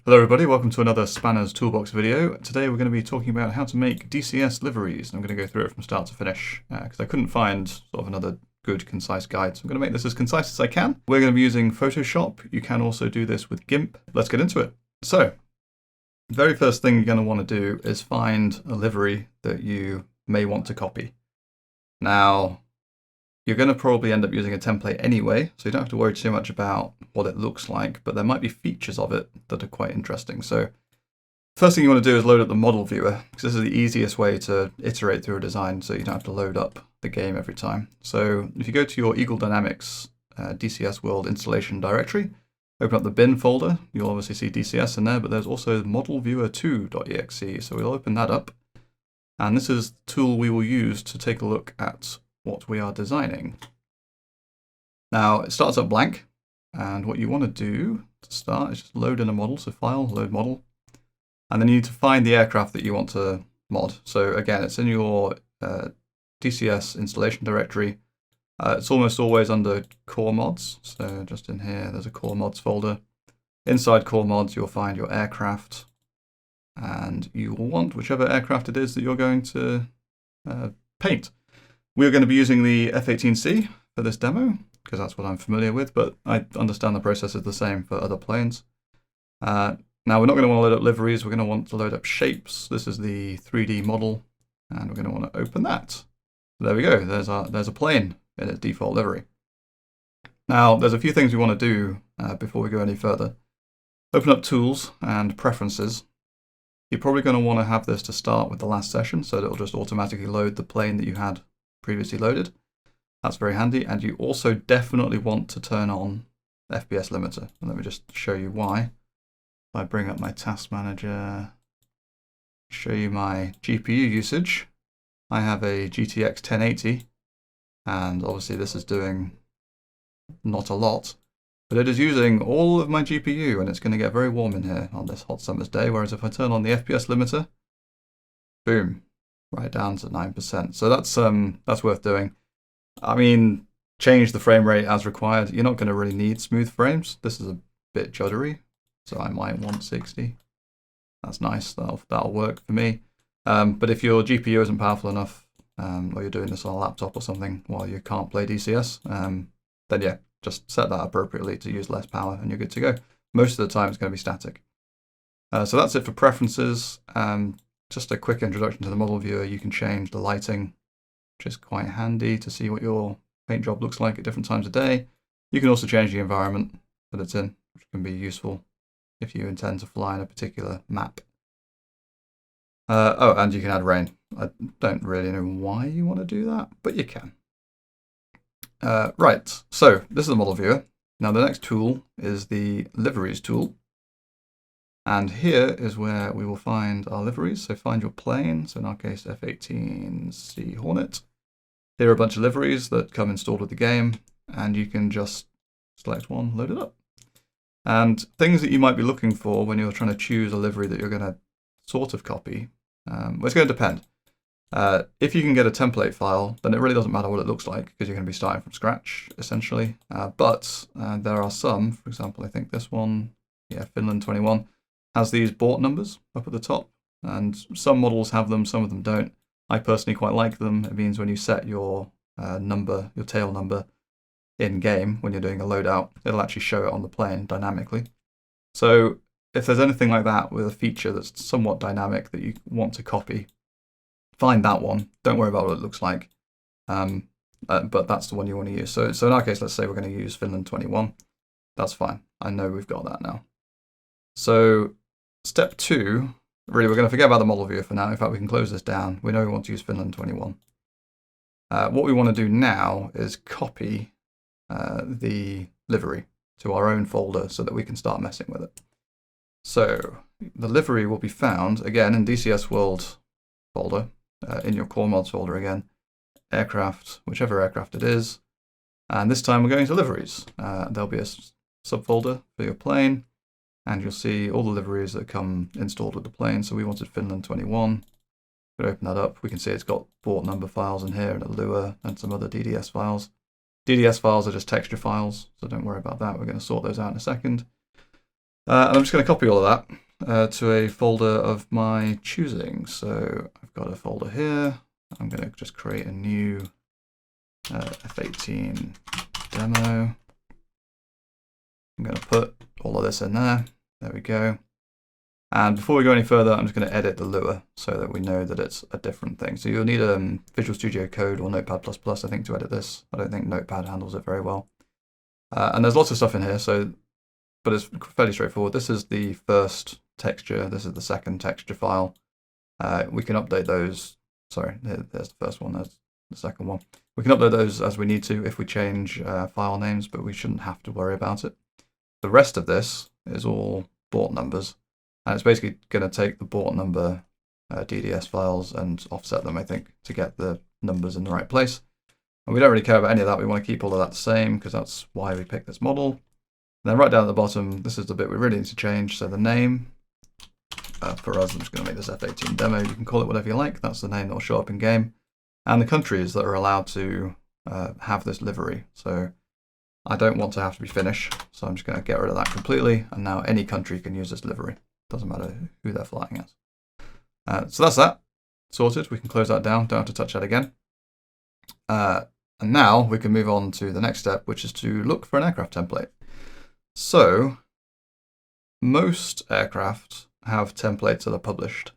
Hello everybody, welcome to another Spanner's Toolbox video. Today we're going to be talking about how to make DCS liveries. I'm going to go through it from start to finish because I couldn't find sort of another good concise guide. So I'm going to make this as concise as I can. We're going to be using Photoshop. You can also do this with GIMP. Let's get into it. So the very first thing you're going to want to do is find a livery that you may want to copy. Now, you're going to probably end up using a template anyway, so you don't have to worry too much about what it looks like, but there might be features of it that are quite interesting. So first thing you want to do is load up the model viewer, because this is the easiest way to iterate through a design so you don't have to load up the game every time. So if you go to your Eagle Dynamics DCS World installation directory, open up the bin folder, you'll obviously see DCS in there, but there's also modelviewer2.exe, so we'll open that up. And this is the tool we will use to take a look at what we are designing. Now it starts up blank, and what you want to do to start is just load in a model, so file, load model, and then you need to find the aircraft that you want to mod. So again, it's in your DCS installation directory. It's almost always under core mods, so just in here there's a core mods folder. Inside core mods you'll find your aircraft, and you will want whichever aircraft it is that you're going to paint. We're going to be using the F-18C for this demo, because that's what I'm familiar with, but I understand the process is the same for other planes. Now we're not going to want to load up liveries, we're going to want to load up shapes. This is the 3D model, and we're going to want to open that. There we go, there's a plane in its default livery. Now there's a few things we want to do before we go any further. Open up Tools and Preferences. You're probably going to want to have this to start with the last session, so that it'll just automatically load the plane that you had previously loaded. That's very handy, and you also definitely want to turn on Fbs Limiter. And let me just show you why. If I bring up my task manager, show you my GPU usage. I have a GTX 1080, and obviously this is doing not a lot, but it is using all of my GPU, and it's going to get very warm in here on this hot summer's day, whereas if I turn on the Fbs Limiter, boom, right down to 9%. So that's worth doing. I mean, change the frame rate as required. You're not going to really need smooth frames. This is a bit juddery, so I might want 60. That's nice. That'll work for me. But if your GPU isn't powerful enough, or you're doing this on a laptop or something while you can't play DCS, then yeah, just set that appropriately to use less power and you're good to go. Most of the time it's going to be static. So that's it for preferences. Just a quick introduction to the model viewer. You can change the lighting, which is quite handy to see what your paint job looks like at different times of day. You can also change the environment that it's in, which can be useful if you intend to fly in a particular map. Oh, and you can add rain. I don't really know why you want to do that, but you can. Right, so this is the model viewer. Now the next tool is the Liveries tool. And here is where we will find our liveries. So find your plane, so in our case F-18C Hornet. Here are a bunch of liveries that come installed with the game, and you can just select one, load it up. And things that you might be looking for when you're trying to choose a livery that you're going to sort of copy, well, it's going to depend. If you can get a template file, then it really doesn't matter what it looks like, because you're going to be starting from scratch, essentially. But there are some, for example, I think this one, yeah, Finland 21, has these bought numbers up at the top, and some models have them, some of them don't. I personally quite like them. It means when you set your number, your tail number in game, when you're doing a loadout, it'll actually show it on the plane dynamically. So if there's anything like that with a feature that's somewhat dynamic that you want to copy, find that one. Don't worry about what it looks like, but that's the one you want to use. So in our case, let's say we're going to use Finland 21. That's fine. I know we've got that now. So step 2, really, we're going to forget about the model viewer for now. In fact, we can close this down. We know we want to use Finland 21. What we want to do now is copy the livery to our own folder so that we can start messing with it. So the livery will be found, again, in DCS World folder, in your core mods folder again, aircraft, whichever aircraft it is. And this time we're going to liveries. There'll be a subfolder for your plane, and you'll see all the liveries that come installed with the plane. So we wanted Finland 21. We open that up. We can see it's got bought number files in here and a Lua and some other DDS files. DDS files are just texture files, so don't worry about that. We're going to sort those out in a second. And I'm just going to copy all of that to a folder of my choosing. So I've got a folder here. I'm going to just create a new F18 demo. I'm going to put all of this in there. There we go. And before we go any further, I'm just going to edit the lure so that we know that it's a different thing. So you'll need Visual Studio Code or Notepad++, I think, to edit this. I don't think Notepad handles it very well. And there's lots of stuff in here, but it's fairly straightforward. This is the first texture. This is the second texture file. We can update those. Sorry, there's the first one. There's the second one. We can upload those as we need to if we change file names, but we shouldn't have to worry about it. The rest of this is all bought numbers. And it's basically going to take the bought number DDS files and offset them, I think, to get the numbers in the right place. And we don't really care about any of that. We want to keep all of that the same because that's why we picked this model. And then right down at the bottom, this is the bit we really need to change. So the name, for us, I'm just going to make this F18 demo. You can call it whatever you like. That's the name that will show up in game. And the countries that are allowed to have this livery. So I don't want to have to be Finnish, so I'm just going to get rid of that completely. And now any country can use this livery. Doesn't matter who they're flying as. So that's that sorted. We can close that down. Don't have to touch that again. And now we can move on to the next step, which is to look for an aircraft template. So most aircraft have templates that are published.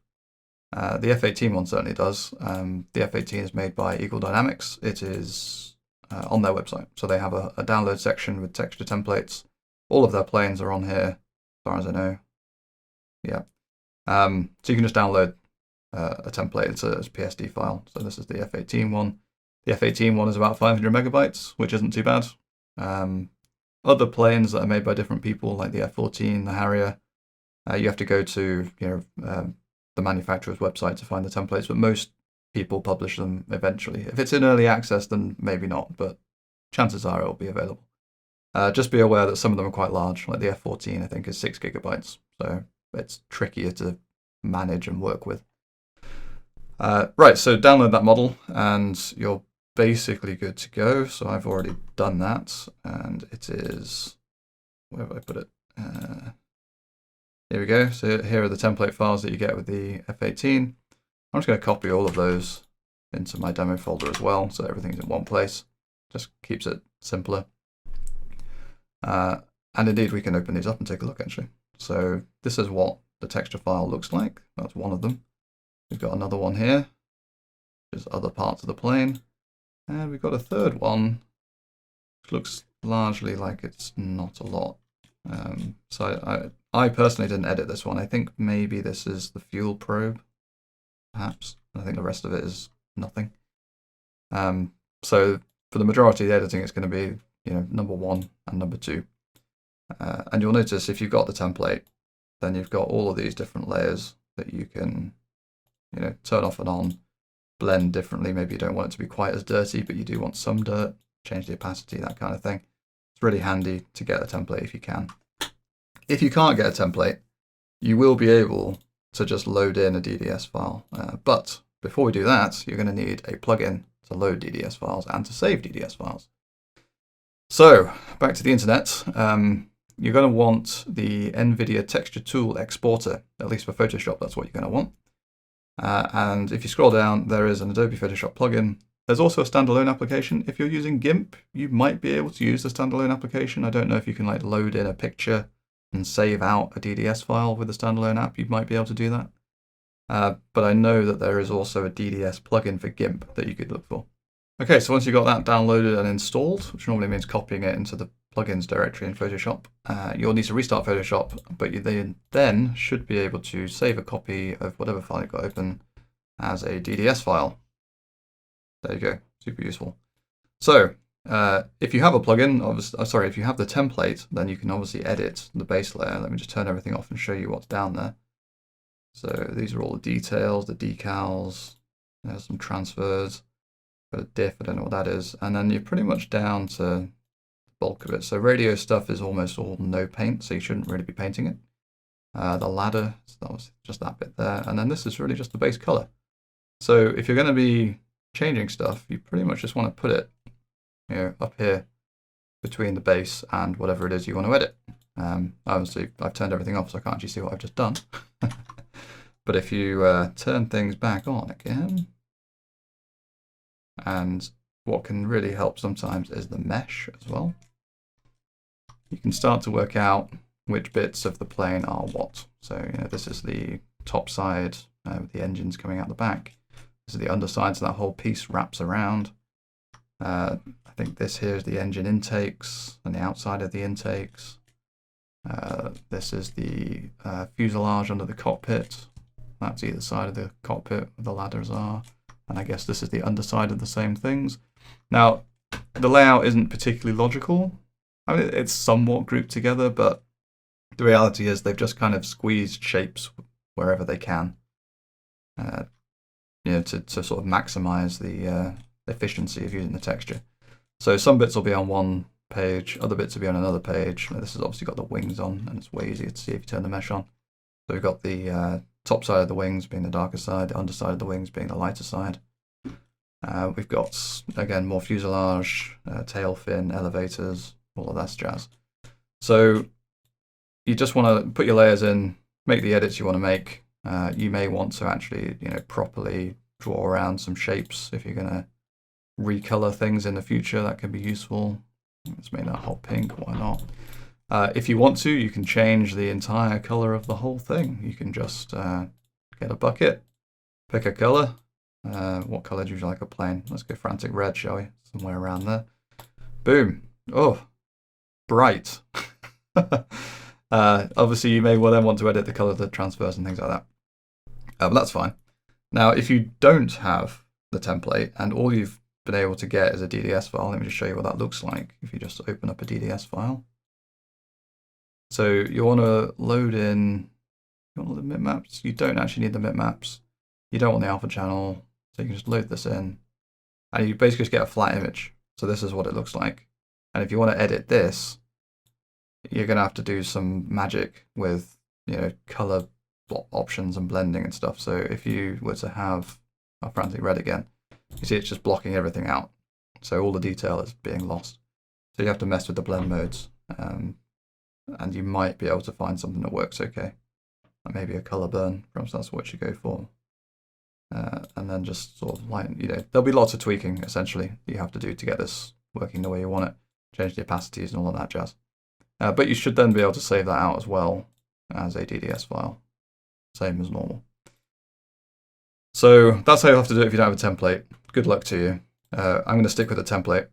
The F18 one certainly does. The F18 is made by Eagle Dynamics. It is on their website. So they have a download section with texture templates. All of their planes are on here, as far as I know. Yeah. So you can just download a template. It's a PSD file. So this is the F18 one. The F18 one is about 500 megabytes, which isn't too bad. Other planes that are made by different people, like the F14, the Harrier, you have to go to the manufacturer's website to find the templates, but most people publish them eventually. If it's in early access, then maybe not, but chances are it will be available. Just be aware that some of them are quite large, like the F14, I think, is 6 gigabytes. So it's trickier to manage and work with. Right, so download that model and you're basically good to go. So I've already done that, and it is, where have I put it? Here we go. So here are the template files that you get with the F18. I'm just going to copy all of those into my demo folder as well, so everything's in one place. Just keeps it simpler. And indeed, we can open these up and take a look, actually. So this is what the texture file looks like. That's one of them. We've got another one here, which is other parts of the plane. And we've got a third one, which looks largely like it's not a lot. So I personally didn't edit this one. I think maybe this is the fuel probe, perhaps. I think the rest of it is nothing. So for the majority of the editing, it's going to be, number 1 and number 2. And you'll notice if you've got the template, then you've got all of these different layers that you can, turn off and on, blend differently. Maybe you don't want it to be quite as dirty, but you do want some dirt, change the opacity, that kind of thing. It's really handy to get a template if you can. If you can't get a template, you will be able to just load in a DDS file. But before we do that, you're going to need a plugin to load DDS files and to save DDS files. So back to the internet. You're going to want the Nvidia Texture Tool Exporter, at least for Photoshop, that's what you're going to want. And if you scroll down, there is an Adobe Photoshop plugin. There's also a standalone application. If you're using GIMP, you might be able to use the standalone application. I don't know if you can load in a picture and save out a DDS file with a standalone app. You might be able to do that. But I know that there is also a DDS plugin for GIMP that you could look for. Okay, so once you've got that downloaded and installed, which normally means copying it into the plugins directory in Photoshop, you'll need to restart Photoshop, but you then should be able to save a copy of whatever file you've got open as a DDS file. There you go, super useful. So if you have a plugin, if you have the template, then you can obviously edit the base layer. Let me just turn everything off and show you what's down there. So these are all the details, the decals, there's some transfers. Got a diff, I don't know what that is. And then you're pretty much down to the bulk of it. So radio stuff is almost all no paint, so you shouldn't really be painting it. The ladder, so that was just that bit there. And then this is really just the base color. So if you're going to be changing stuff, you pretty much just want to put it up here between the base and whatever it is you want to edit. Obviously, I've turned everything off, so I can't actually see what I've just done. But if you turn things back on again, and what can really help sometimes is the mesh as well. You can start to work out which bits of the plane are what. So this is the top side with the engines coming out the back. This is the underside, so that whole piece wraps around. I think this here is the engine intakes and the outside of the intakes. This is the fuselage under the cockpit. That's either side of the cockpit where the ladders are. And I guess this is the underside of the same things. Now, the layout isn't particularly logical. I mean, it's somewhat grouped together, but the reality is they've just kind of squeezed shapes wherever they can, to sort of maximize the efficiency of using the texture. So some bits will be on one page, other bits will be on another page. This has obviously got the wings on, and it's way easier to see if you turn the mesh on. So we've got the top side of the wings being the darker side, the underside of the wings being the lighter side. We've got, again, more fuselage, tail fin, elevators, all of that jazz. So you just want to put your layers in, make the edits you want to make. You may want to actually, properly draw around some shapes if you're going to recolor things in the future. That can be useful. Let's make that hot pink. Why not? If you want to, you can change the entire color of the whole thing. You can just get a bucket, pick a color. What color do you like a plane? Let's go frantic red, shall we? Somewhere around there. Boom. Oh, bright. Obviously, you may well then want to edit the color of the transfers and things like that. But that's fine. Now, if you don't have the template and all you've been able to get is a DDS file, let me just show you what that looks like if you just open up a DDS file. So you want to load in, you want the bitmaps? You don't actually need the bitmaps. You don't want the alpha channel, so you can just load this in. And you basically just get a flat image. So this is what it looks like. And if you want to edit this, you're going to have to do some magic with, color options and blending and stuff. So if you were to have a frantic red again, you see it's just blocking everything out. So all the detail is being lost. So you have to mess with the blend modes. And you might be able to find something that works okay. Like maybe a color burn, perhaps that's what you go for. And then just sort of there'll be lots of tweaking essentially that you have to do to get this working the way you want it. Change the opacities and all of that jazz. But you should then be able to save that out as well as a DDS file. Same as normal. So that's how you'll have to do it if you don't have a template. Good luck to you. I'm going to stick with the template.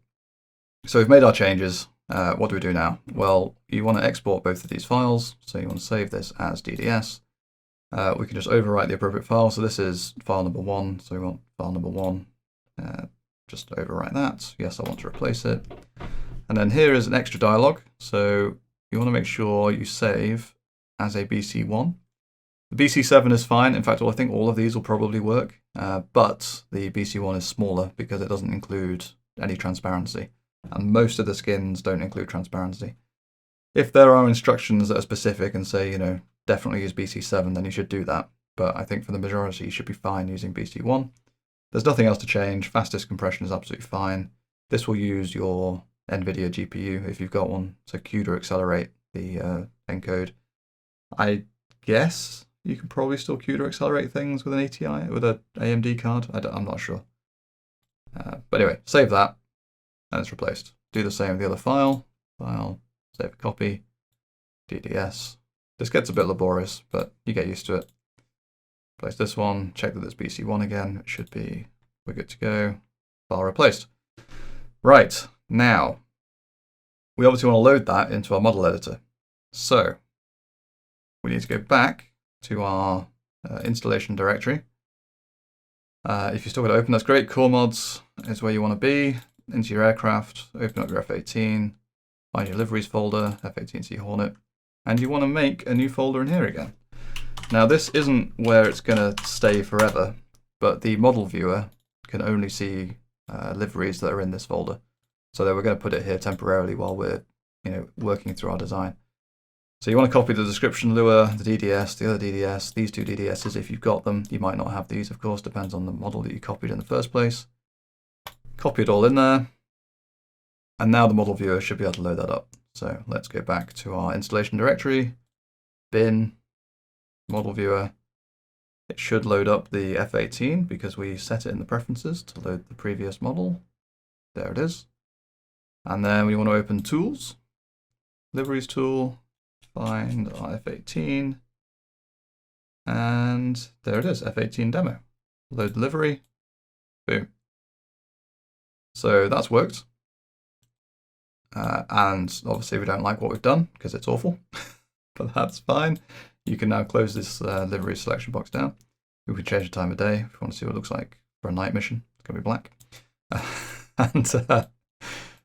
So we've made our changes. What do we do now? Well, you want to export both of these files. So you want to save this as DDS. We can just overwrite the appropriate file. So this is file number 1. So we want file number 1. Just overwrite that. Yes, I want to replace it. And then here is an extra dialog. So you want to make sure you save as a BC1. The BC7 is fine. In fact, I think all of these will probably work. But the BC1 is smaller because it doesn't include any transparency. And most of the skins don't include transparency. If there are instructions that are specific and say, definitely use BC7, then you should do that. But I think for the majority, you should be fine using BC1. There's nothing else to change. Fast disk compression is absolutely fine. This will use your Nvidia GPU if you've got one, so CUDA accelerate the encode. I guess you can probably still CUDA accelerate things with an ATI, with an AMD card. I'm not sure. But anyway, save that, and it's replaced. Do the same with the other file. File, save a copy, DDS. This gets a bit laborious, but you get used to it. Place this one, check that it's BC1 again. It should be, we're good to go. File replaced. Right, now, we obviously want to load that into our model editor. So, we need to go back to our installation directory. If you're still going to open, that's great. Core mods is where you want to be. Into your aircraft, open up your F-18, find your Liveries folder, F-18C Hornet, and you want to make a new folder in here again. Now this isn't where it's going to stay forever, but the model viewer can only see liveries that are in this folder. So that we're going to put it here temporarily while we're working through our design. So you want to copy the description lure, the DDS, the other DDS, these two DDSs if you've got them. You might not have these, of course, depends on the model that you copied in the first place. Copy it all in there. And now the model viewer should be able to load that up. So let's go back to our installation directory, bin, model viewer. It should load up the F18 because we set it in the preferences to load the previous model. There it is. And then we want to open tools, liveries tool, find our F18. And there it is, F18 demo. Load delivery, boom. So that's worked. And obviously we don't like what we've done because it's awful, but that's fine. You can now close this livery selection box down. We can change the time of day if you want to see what it looks like for a night mission. It's going to be black.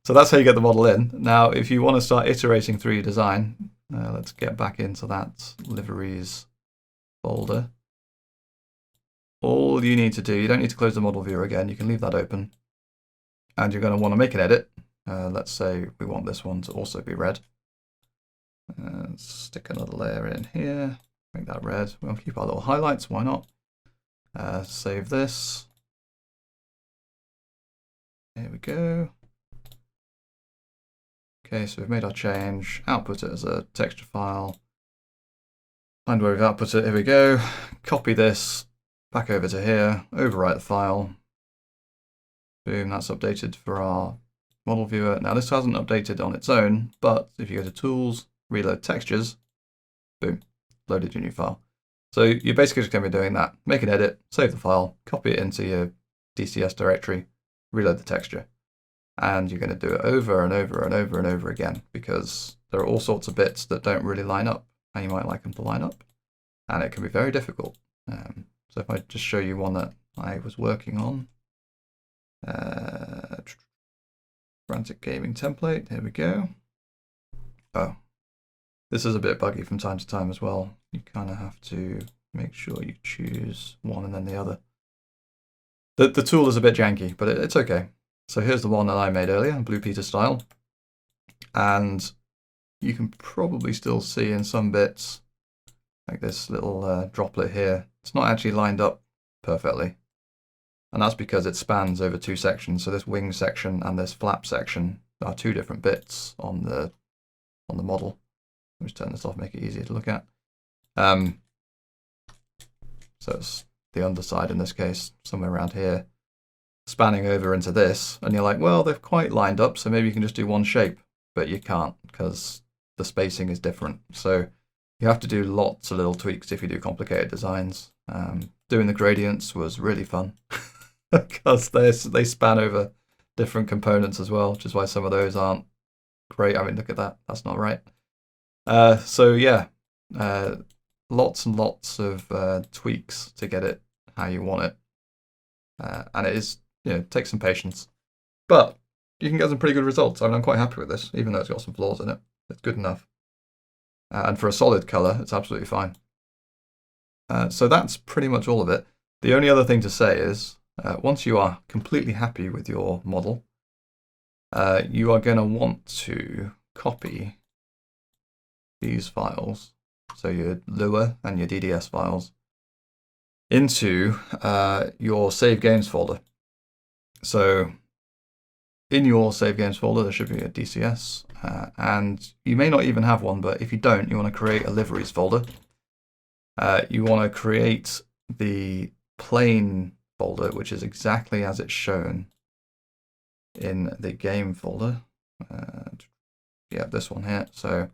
So that's how you get the model in. Now, if you want to start iterating through your design, let's get back into that liveries folder. All you need to do, you don't need to close the model viewer again. You can leave that open. And you're going to want to make an edit. Let's say we want this one to also be red. Stick another layer in here, make that red. We'll keep our little highlights, why not? Save this. Here we go. Okay, so we've made our change, output it as a texture file. Find where we've output it, here we go. Copy this back over to here, overwrite the file. Boom, that's updated for our model viewer. Now this hasn't updated on its own, but if you go to tools, reload textures, boom, loaded your new file. So you're basically just going to be doing that. Make an edit, save the file, copy it into your DCS directory, reload the texture. And you're going to do it over and over and over and over again because there are all sorts of bits that don't really line up and you might like them to line up. And it can be very difficult. So if I just show you one that I was working on, Frantic Gaming template, here we go. Oh, this is a bit buggy from time to time as well. You kind of have to make sure you choose one and then the other. The tool is a bit janky, but it's okay. So here's the one that I made earlier, Blue Peter style. And you can probably still see in some bits, like this little droplet here, it's not actually lined up perfectly. And that's because it spans over two sections. So this wing section and this flap section are two different bits on the model. Let me just turn this off, make it easier to look at. So it's the underside in this case, somewhere around here, spanning over into this. And you're like, well, they've quite lined up, so maybe you can just do one shape. But you can't because the spacing is different. So you have to do lots of little tweaks if you do complicated designs. Doing the gradients was really fun. Because they span over different components as well, which is why some of those aren't great. I mean, look at that. That's not right. So yeah, lots and lots of tweaks to get it how you want it. And it is, takes some patience. But you can get some pretty good results. I mean, I'm quite happy with this, even though it's got some flaws in it. It's good enough. And for a solid color, it's absolutely fine. So that's pretty much all of it. The only other thing to say is, once you are completely happy with your model, you are going to want to copy these files, so your Lua and your DDS files, into your Save Games folder. So in your Save Games folder, there should be a DCS, and you may not even have one, but if you don't, you want to create a Liveries folder. You want to create the plain folder, which is exactly as it's shown in the game folder. Yeah, this one here. So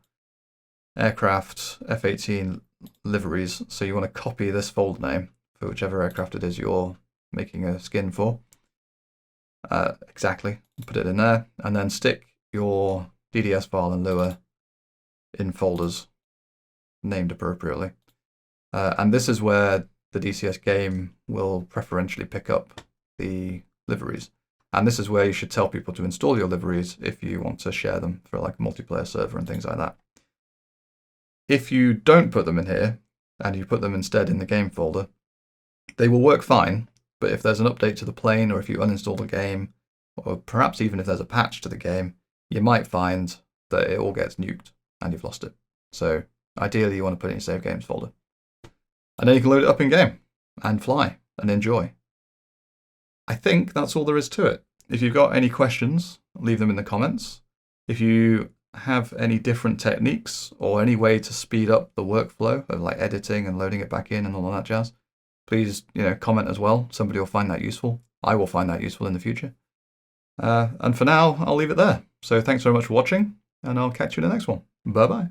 aircraft F18 liveries. So you want to copy this folder name for whichever aircraft it is you're making a skin for. Exactly. Put it in there and then stick your DDS file and Lua in folders named appropriately. And this is where the DCS game will preferentially pick up the liveries. And this is where you should tell people to install your liveries if you want to share them for like a multiplayer server and things like that. If you don't put them in here and you put them instead in the game folder, they will work fine. But if there's an update to the plane, or if you uninstall the game, or perhaps even if there's a patch to the game, you might find that it all gets nuked and you've lost it. So ideally you want to put it in your Save Games folder. And then you can load it up in game and fly and enjoy. I think that's all there is to it. if you've got any questions, leave them in the comments. If you have any different techniques or any way to speed up the workflow of like editing and loading it back in and all of that jazz, please, comment as well. Somebody will find that useful. I will find that useful in the future. And for now, I'll leave it there. So thanks very much for watching, and I'll catch you in the next one. Bye-bye.